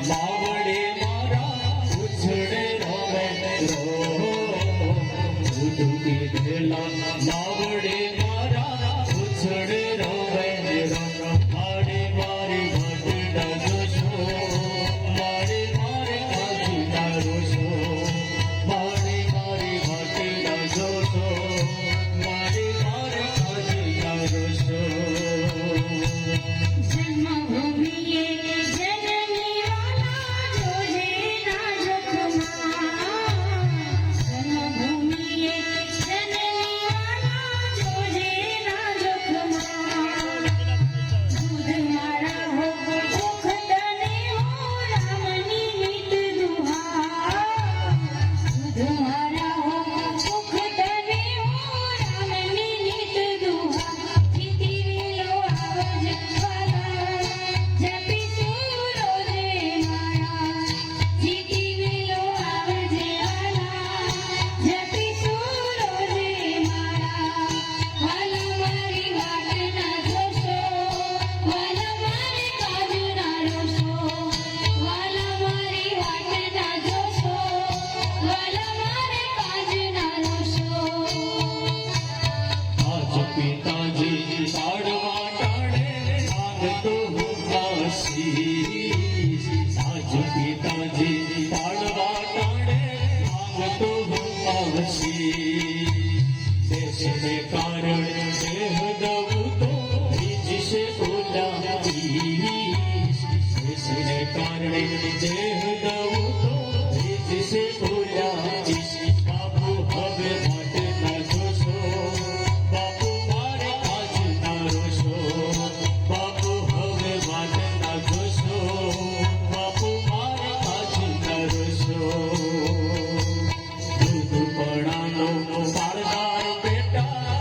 માવડે મારા ઉછળે રોવે દૂધ પીધેલા માવડે મારા ઉછળે રોવે મારે મારી ભટડા જોશો મારે મારે કાજુના રોશો મારે મારી ભટડા જોશો મારે મારે કાજુના રોશો જન્મભૂમિએ સાજ પિતાજી